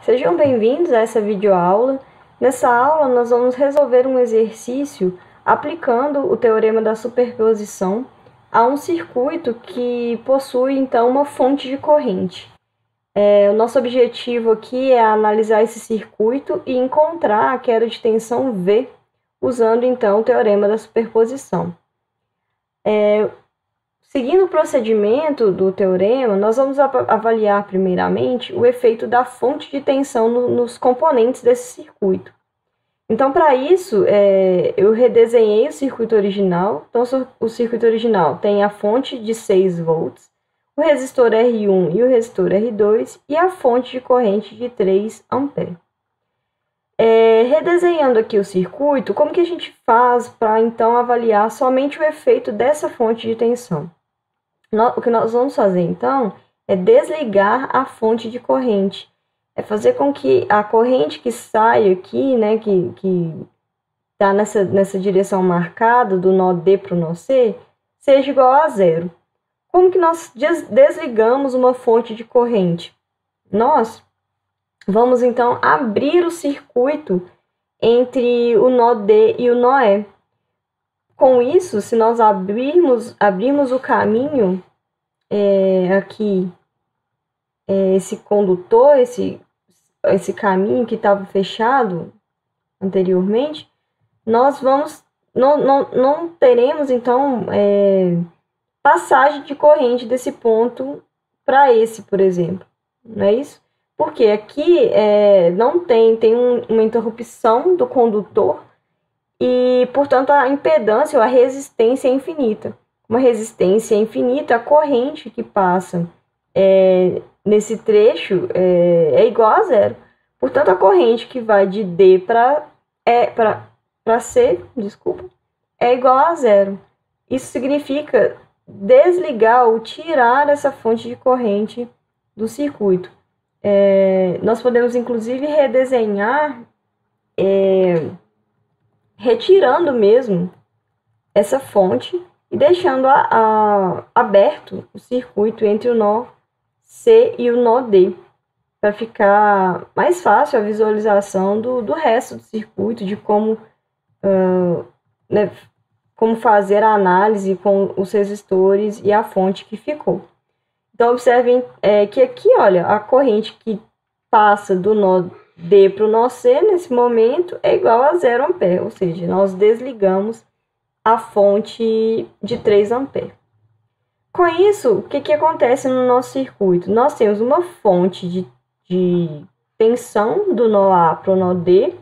Sejam bem-vindos a essa videoaula. Nessa aula, nós vamos resolver um exercício aplicando o teorema da superposição a um circuito que possui, então, uma fonte de corrente. O nosso objetivo aqui é analisar esse circuito e encontrar a queda de tensão V, usando, então, o teorema da superposição. Seguindo o procedimento do teorema, nós vamos avaliar primeiramente o efeito da fonte de tensão nos componentes desse circuito. Então, para isso, eu redesenhei o circuito original. Então, o circuito original tem a fonte de 6 volts, o resistor R1 e o resistor R2 e a fonte de corrente de 3 amperes. Redesenhando aqui o circuito, como que a gente faz para, então, avaliar somente o efeito dessa fonte de tensão? O que nós vamos fazer, então, é desligar a fonte de corrente. É fazer com que a corrente que sai aqui, né, que está nessa direção marcada, do nó D para o nó C, seja igual a zero. Como que nós desligamos uma fonte de corrente? Nós vamos, então, abrir o circuito entre o nó D e o nó E. Com isso, se nós abrirmos o caminho aqui, esse condutor, esse caminho que estava fechado anteriormente, nós não teremos, então, passagem de corrente desse ponto para esse, por exemplo. Não é isso? Porque aqui não tem uma interrupção do condutor, e, portanto, a impedância ou a resistência é infinita. Uma resistência infinita, a corrente que passa nesse trecho é igual a zero. Portanto, a corrente que vai de D para C, é igual a zero. Isso significa desligar ou tirar essa fonte de corrente do circuito. Nós podemos, inclusive, redesenhar retirando mesmo essa fonte e deixando aberto o circuito entre o nó C e o nó D, para ficar mais fácil a visualização do resto do circuito, de como fazer a análise com os resistores e a fonte que ficou. Então, observem que aqui, olha, a corrente que passa do nó D para o nó C, nesse momento, é igual a 0 ampere, ou seja, nós desligamos a fonte de 3 amperes. Com isso, o que acontece no nosso circuito? Nós temos uma fonte de tensão do nó A para o nó D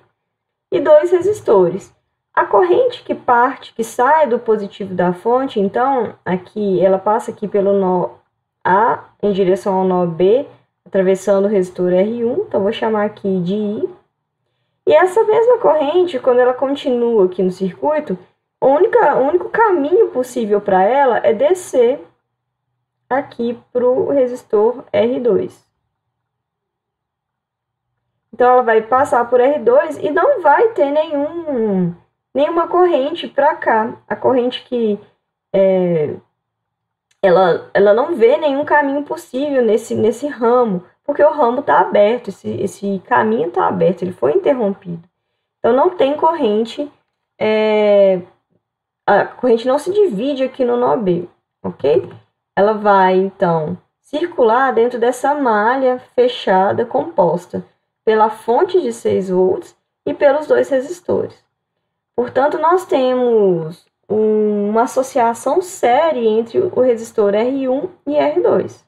e 2 resistores. A corrente que sai do positivo da fonte, então, aqui, ela passa aqui pelo nó A em direção ao nó B, atravessando o resistor R1, então vou chamar aqui de I. E essa mesma corrente, quando ela continua aqui no circuito, o único caminho possível para ela é descer aqui para o resistor R2. Então, ela vai passar por R2 e não vai ter nenhuma corrente para cá. A corrente que ela não vê nenhum caminho possível nesse ramo, porque o ramo está aberto, esse caminho está aberto, ele foi interrompido. Então, não tem corrente, a corrente não se divide aqui no nó B, ok? Ela vai, então, circular dentro dessa malha fechada, composta pela fonte de 6 volts e pelos 2 resistores. Portanto, nós temos uma associação série entre o resistor R1 e R2.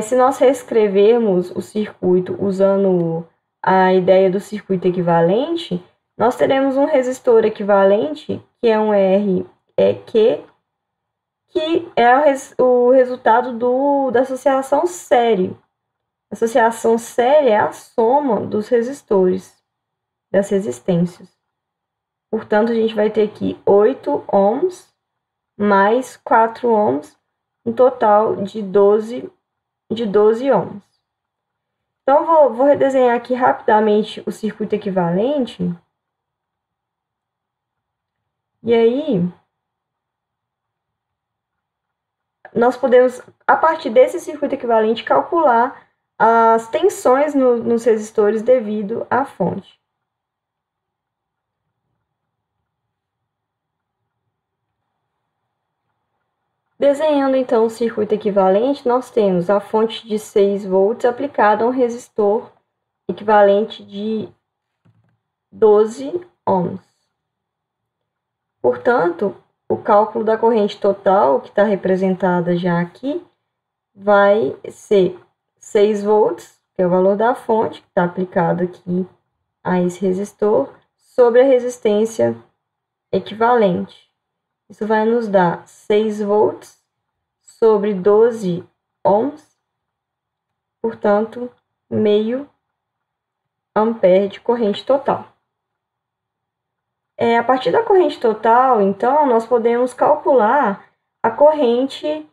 Se nós reescrevermos o circuito usando a ideia do circuito equivalente, nós teremos um resistor equivalente, que é um REQ, que é o resultado da associação série. A associação série é a soma dos resistores, das resistências. Portanto, a gente vai ter aqui 8 ohms mais 4 ohms, um total de 12 ohms. Então, vou redesenhar aqui rapidamente o circuito equivalente. E aí, nós podemos, a partir desse circuito equivalente, calcular as tensões nos resistores devido à fonte. Desenhando então o circuito equivalente, nós temos a fonte de 6 volts aplicada a um resistor equivalente de 12 ohms. Portanto, o cálculo da corrente total, que está representada já aqui, vai ser 6 volts, que é o valor da fonte, que está aplicado aqui a esse resistor, sobre a resistência equivalente. Isso vai nos dar 6 volts sobre 12 ohms, portanto, meio ampere de corrente total. A partir da corrente total, então, nós podemos calcular a corrente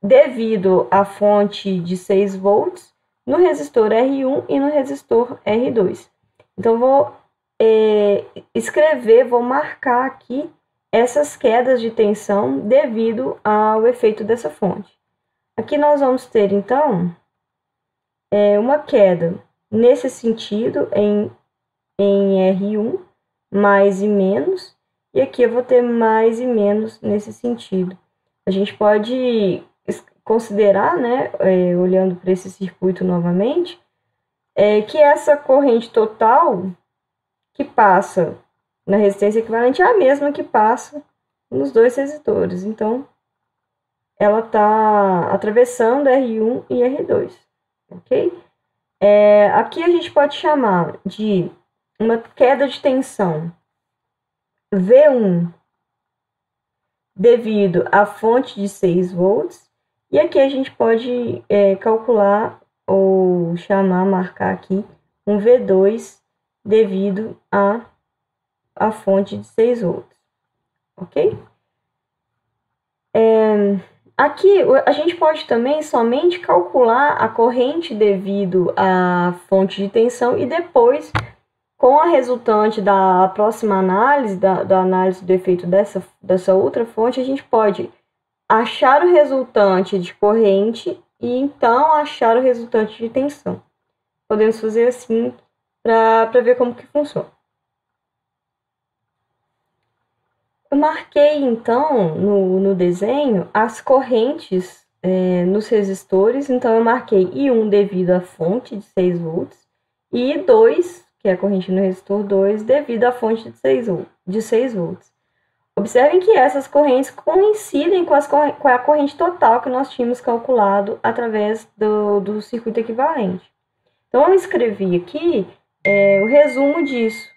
devido à fonte de 6 volts no resistor R1 e no resistor R2. Então, vou vou marcar aqui essas quedas de tensão devido ao efeito dessa fonte. Aqui nós vamos ter, então, uma queda nesse sentido, em R1, mais e menos, e aqui eu vou ter mais e menos nesse sentido. A gente pode considerar, né, olhando para esse circuito novamente, que essa corrente total que passa na resistência equivalente é a mesma que passa nos dois resistores. Então, ela está atravessando R1 e R2, ok? Aqui a gente pode chamar de uma queda de tensão V1 devido à fonte de 6 volts. E aqui a gente pode calcular ou marcar aqui um V2 devido à fonte de 6 volts, ok? Aqui a gente pode também somente calcular a corrente devido à fonte de tensão e depois, com a resultante da próxima análise, da análise do efeito dessa outra fonte, a gente pode achar o resultante de corrente e então achar o resultante de tensão. Podemos fazer assim para ver como que funciona. Eu marquei, então, no desenho, as correntes nos resistores. Então, eu marquei I1 devido à fonte de 6 volts e I2, que é a corrente no resistor 2, devido à fonte de 6 volts. Observem que essas correntes coincidem com a corrente total que nós tínhamos calculado através do circuito equivalente. Então, eu escrevi aqui o resumo disso.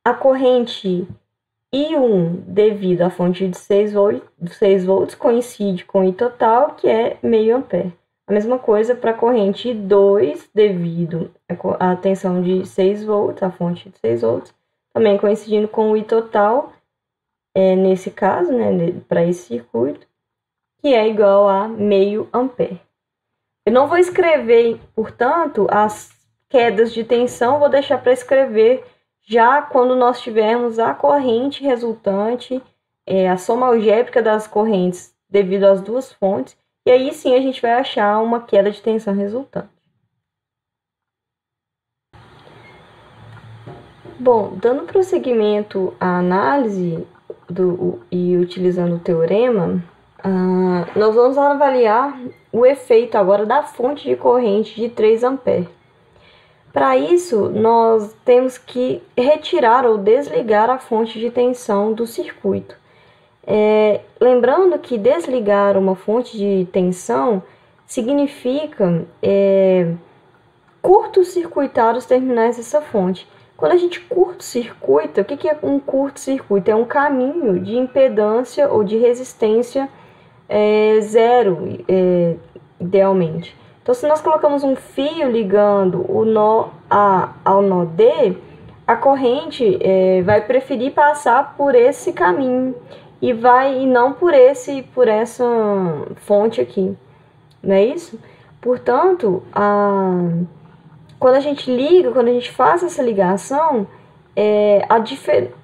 A corrente I1 devido à fonte de 6 volts coincide com I total, que é meio ampere. A mesma coisa para a corrente I2 devido à tensão de 6 volts, a fonte de 6 volts, também coincidindo com o I total, nesse caso, né, para esse circuito, que é igual a meio ampere. Eu não vou escrever, portanto, as quedas de tensão, vou deixar para escrever já quando nós tivermos a corrente resultante, a soma algébrica das correntes devido às duas fontes, e aí sim a gente vai achar uma queda de tensão resultante. Bom, dando prosseguimento à análise e utilizando o teorema, nós vamos avaliar o efeito agora da fonte de corrente de 3 amperes. Para isso, nós temos que retirar ou desligar a fonte de tensão do circuito. Lembrando que desligar uma fonte de tensão significa curto-circuitar os terminais dessa fonte. Quando a gente curto-circuita, o que é um curto-circuito? É um caminho de impedância ou de resistência zero, idealmente. Então, se nós colocamos um fio ligando o nó A ao nó D, a corrente vai preferir passar por esse caminho e não por essa fonte aqui, não é isso? Portanto, quando a gente faz essa ligação,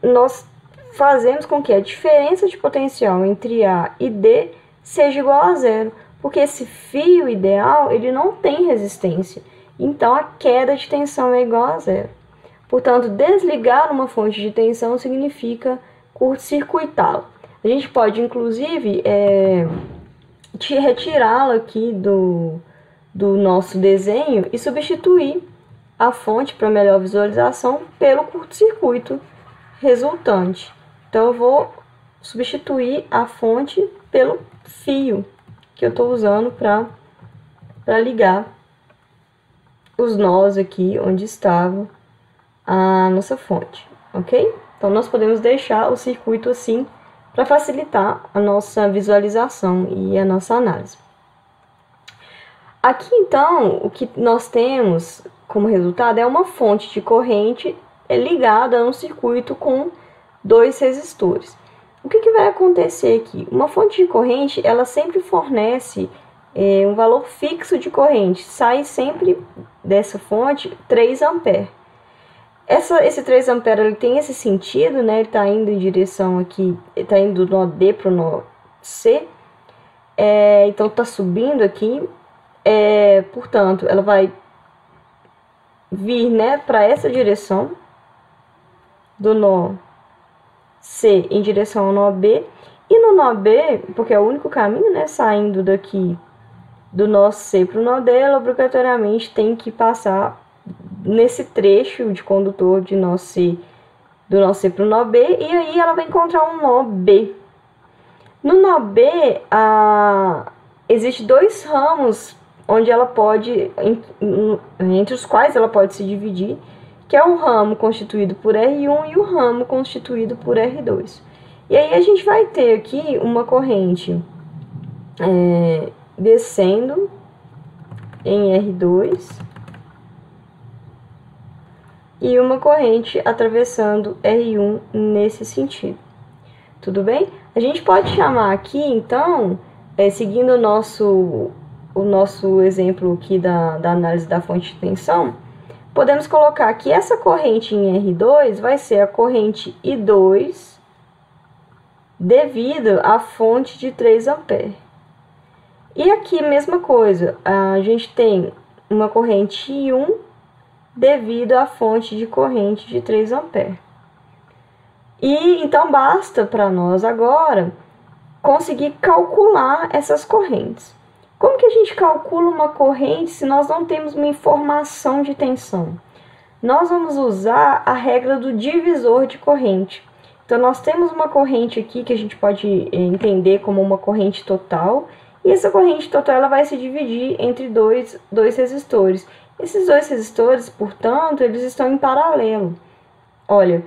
nós fazemos com que a diferença de potencial entre A e D seja igual a zero, porque esse fio ideal ele não tem resistência, então a queda de tensão é igual a zero. Portanto, desligar uma fonte de tensão significa curto-circuitá-la. A gente pode, inclusive, retirá-la aqui do nosso desenho e substituir a fonte para melhor visualização pelo curto-circuito resultante. Então, eu vou substituir a fonte pelo fio que eu estou usando para ligar os nós aqui onde estava a nossa fonte, ok? Então, nós podemos deixar o circuito assim para facilitar a nossa visualização e a nossa análise. Aqui, então, o que nós temos como resultado é uma fonte de corrente ligada a um circuito com 2 resistores. O que vai acontecer aqui? Uma fonte de corrente, ela sempre fornece um valor fixo de corrente. Sai sempre dessa fonte 3 amperes. Esse 3 amperes ele tem esse sentido, né? Ele está indo em direção aqui, está indo do nó D para o nó C. Então está subindo aqui. Portanto, ela vai vir, né, para essa direção do nó C em direção ao nó B. E no nó B, porque é o único caminho, né, saindo daqui do nó C para o nó D, ela obrigatoriamente tem que passar nesse trecho de condutor de nó C, do nó C para o nó B, e aí ela vai encontrar um nó B. No nó B, existe 2 ramos onde ela pode, entre os quais ela pode se dividir, que é o ramo constituído por R1 e o ramo constituído por R2. E aí a gente vai ter aqui uma corrente descendo em R2 e uma corrente atravessando R1 nesse sentido. Tudo bem? A gente pode chamar aqui, então, seguindo o nosso exemplo aqui da análise da fonte de tensão, podemos colocar que essa corrente em R2 vai ser a corrente I2 devido à fonte de 3 amperes. E aqui, mesma coisa, a gente tem uma corrente I1 devido à fonte de corrente de 3 amperes. E então basta para nós agora conseguir calcular essas correntes. Como que a gente calcula uma corrente se nós não temos uma informação de tensão? Nós vamos usar a regra do divisor de corrente. Então, nós temos uma corrente aqui que a gente pode entender como uma corrente total. E essa corrente total ela vai se dividir entre dois resistores. Esses 2 resistores, portanto, eles estão em paralelo. Olha,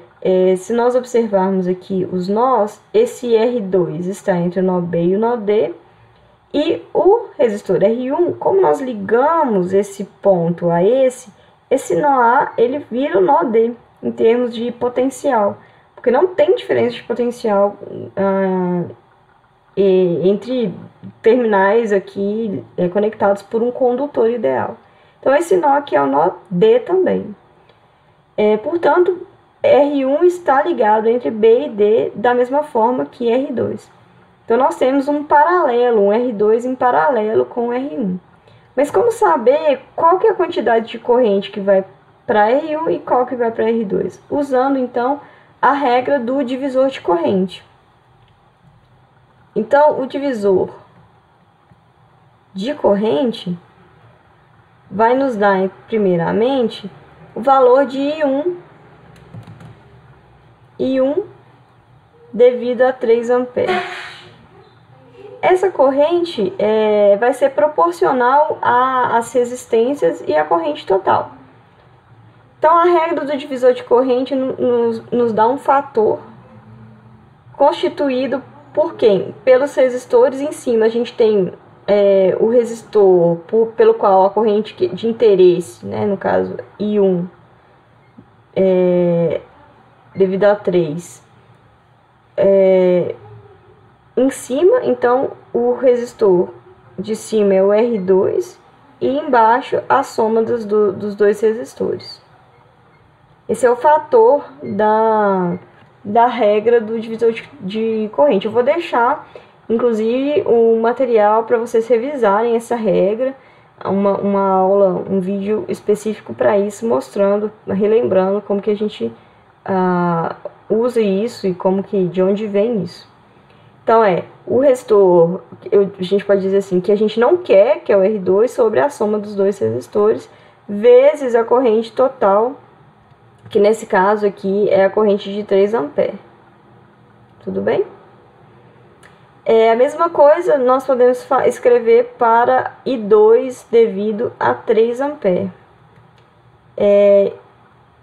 se nós observarmos aqui os nós, esse R2 está entre o nó B e o nó D. E o resistor R1, como nós ligamos esse ponto a esse nó A, ele vira o nó D, em termos de potencial. Porque não tem diferença de potencial entre terminais aqui conectados por um condutor ideal. Então, esse nó aqui é o nó D também. Portanto, R1 está ligado entre B e D da mesma forma que R2. Então, nós temos um paralelo, um R2 em paralelo com o R1. Mas como saber qual que é a quantidade de corrente que vai para R1 e qual que vai para R2? Usando, então, a regra do divisor de corrente. Então, o divisor de corrente vai nos dar, primeiramente, o valor de I1 devido a 3 amperes. Essa corrente vai ser proporcional às resistências e à corrente total. Então, a regra do divisor de corrente nos dá um fator constituído por quem? Pelos resistores em cima. A gente tem o resistor pelo qual a corrente de interesse, né, no caso I1, devido a 3, em cima, então o resistor de cima é o R2 e embaixo a soma dos 2 resistores. Esse é o fator da regra do divisor de corrente. Eu vou deixar inclusive o material para vocês revisarem essa regra, uma aula, um vídeo específico para isso, mostrando, relembrando como que a gente usa isso e como que, de onde vem isso. Então o resistor, a gente pode dizer assim, que a gente não quer, que é o R2, sobre a soma dos dois resistores, vezes a corrente total, que nesse caso aqui é a corrente de 3 amperes. Tudo bem? A mesma coisa nós podemos escrever para I2 devido a 3 amperes.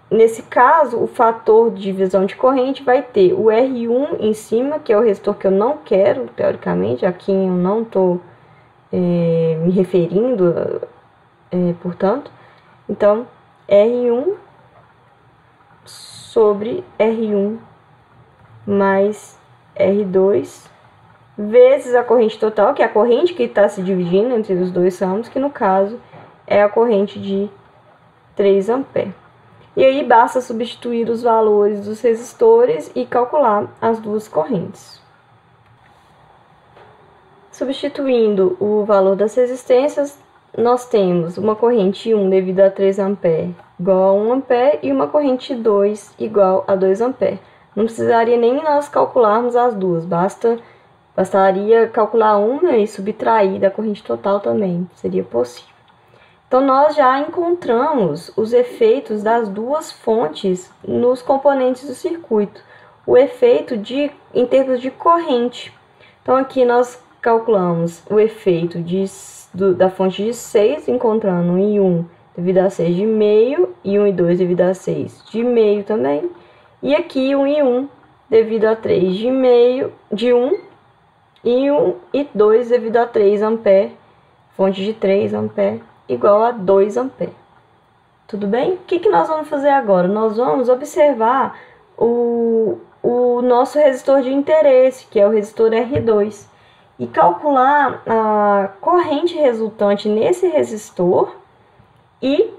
Nesse caso, o fator de divisão de corrente vai ter o R1 em cima, que é o resistor que eu não quero, teoricamente, aqui eu não estou me referindo, portanto. Então, R1 sobre R1 mais R2 vezes a corrente total, que é a corrente que está se dividindo entre os dois ramos, que no caso é a corrente de 3 amperes. E aí basta substituir os valores dos resistores e calcular as duas correntes. Substituindo o valor das resistências, nós temos uma corrente 1 devido a 3 amperes igual a 1 ampere e uma corrente 2 igual a 2 amperes. Não precisaria nem nós calcularmos as duas, bastaria calcular uma e subtrair da corrente total também, seria possível. Então, nós já encontramos os efeitos das duas fontes nos componentes do circuito. O efeito em termos de corrente. Então, aqui nós calculamos o efeito da fonte de 6, encontrando um I1 devido a 6 de meio, e um I2 devido a 6 de meio também. E aqui um I1 devido a 3 de meio, de 1, e um I2 devido a 3 amperes, fonte de 3 amperes. Igual a 2 amperes. Tudo bem? O que nós vamos fazer agora? Nós vamos observar o nosso resistor de interesse, que é o resistor R2, e calcular a corrente resultante nesse resistor e,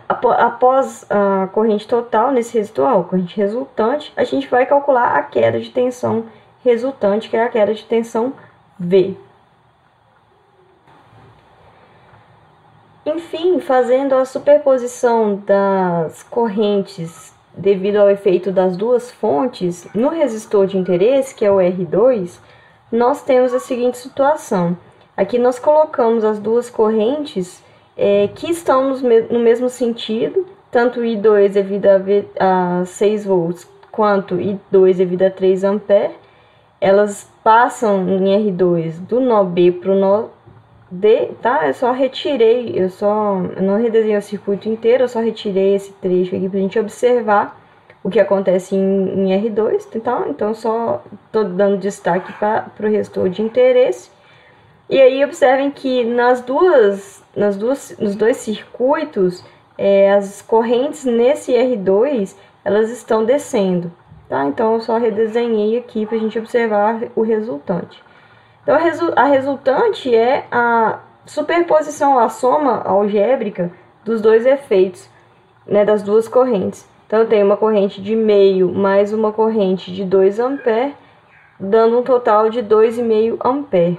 após a corrente total nesse resistor, a corrente resultante, a gente vai calcular a queda de tensão resultante, que é a queda de tensão V. Enfim, fazendo a superposição das correntes devido ao efeito das duas fontes, no resistor de interesse, que é o R2, nós temos a seguinte situação. Aqui nós colocamos as duas correntes que estão no mesmo sentido, tanto I2 devido a 6 volts, quanto I2 devido a 3 amperes. Elas passam em R2 do nó B para o nó D, tá? Eu só retirei, eu não redesenhei o circuito inteiro, eu só retirei esse trecho aqui pra gente observar o que acontece em R2, então só tô dando destaque para o resistor de interesse. E aí observem que nos dois circuitos, as correntes nesse R2, elas estão descendo, tá? Então eu só redesenhei aqui pra gente observar o resultante. Então, a resultante é a superposição, a soma algébrica dos dois efeitos, né, das duas correntes. Então, eu tenho uma corrente de meio mais uma corrente de 2 amperes, dando um total de 2,5 amperes.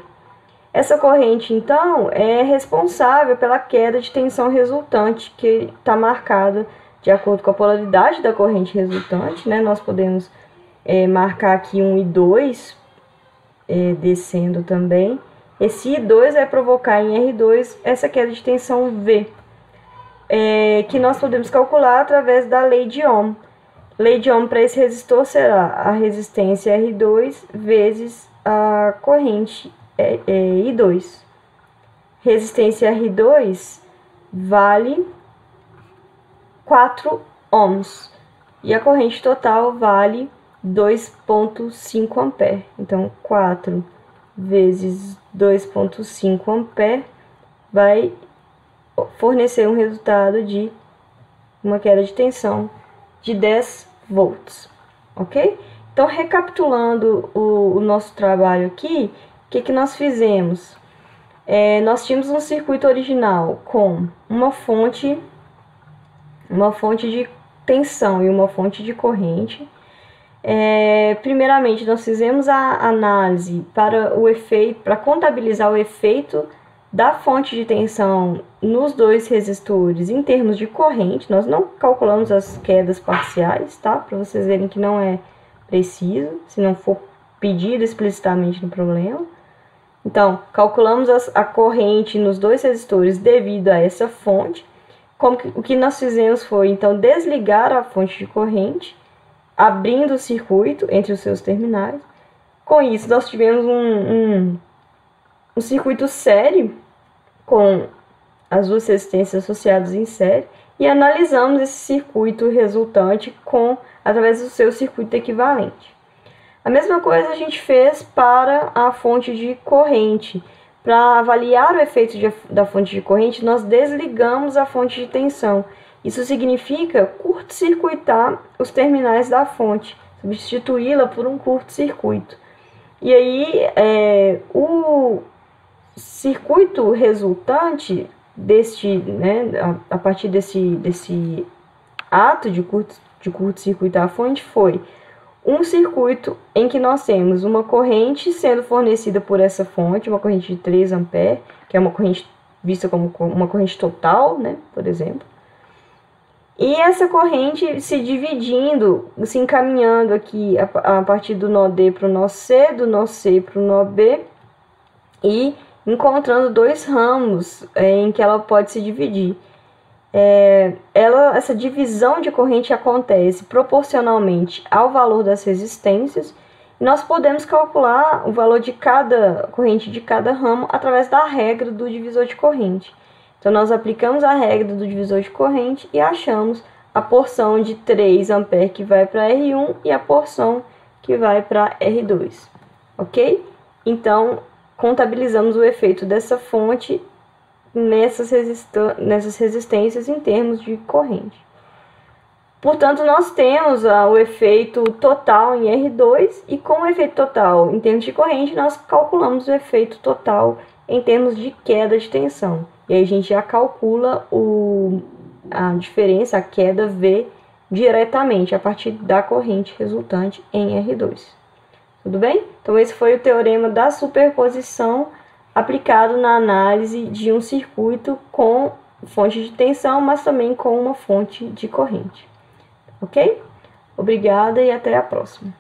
Essa corrente, então, é responsável pela queda de tensão resultante, que está marcada de acordo com a polaridade da corrente resultante, né? Nós podemos marcar aqui um I2, descendo também. Esse I2 vai provocar em R2 essa queda de tensão V, que nós podemos calcular através da lei de Ohm. Lei de Ohm para esse resistor será a resistência R2 vezes a corrente I2. Resistência R2 vale 4 ohms e a corrente total vale 2,5 amperes. Então, 4 vezes 2,5 amperes vai fornecer um resultado de uma queda de tensão de 10 volts, ok? Então, recapitulando o nosso trabalho aqui, o que nós fizemos? Nós tínhamos um circuito original com uma fonte de tensão e uma fonte de corrente. Primeiramente, nós fizemos a análise para o efeito, para contabilizar o efeito da fonte de tensão nos dois resistores em termos de corrente. Nós não calculamos as quedas parciais, tá? Para vocês verem que não é preciso, se não for pedido explicitamente no problema. Então, calculamos a corrente nos dois resistores devido a essa fonte. O que nós fizemos foi, então, desligar a fonte de corrente, abrindo o circuito entre os seus terminais. Com isso, nós tivemos um circuito série, com as duas resistências associadas em série, e analisamos esse circuito resultante através do seu circuito equivalente. A mesma coisa a gente fez para a fonte de corrente. Para avaliar o efeito da fonte de corrente, nós desligamos a fonte de tensão. Isso significa curto-circuitar os terminais da fonte, substituí-la por um curto-circuito. E aí, o circuito resultante a partir desse ato de curto-circuitar a fonte foi um circuito em que nós temos uma corrente sendo fornecida por essa fonte, uma corrente de 3 A, que é uma corrente vista como uma corrente total, né, por exemplo. E essa corrente se dividindo, se encaminhando aqui a partir do nó D para o nó C, do nó C para o nó B, e encontrando dois ramos em que ela pode se dividir. Essa divisão de corrente acontece proporcionalmente ao valor das resistências. E nós podemos calcular o valor de cada corrente de cada ramo através da regra do divisor de corrente. Então, nós aplicamos a regra do divisor de corrente e achamos a porção de 3 A que vai para R1 e a porção que vai para R2, ok? Então, contabilizamos o efeito dessa fonte nessas resistências em termos de corrente. Portanto, nós temos o efeito total em R2 e com o efeito total em termos de corrente, nós calculamos o efeito total em termos de queda de tensão. E aí a gente já calcula a diferença, a queda V, diretamente a partir da corrente resultante em R2. Tudo bem? Então esse foi o teorema da superposição aplicado na análise de um circuito com fonte de tensão, mas também com uma fonte de corrente. Ok? Obrigada e até a próxima.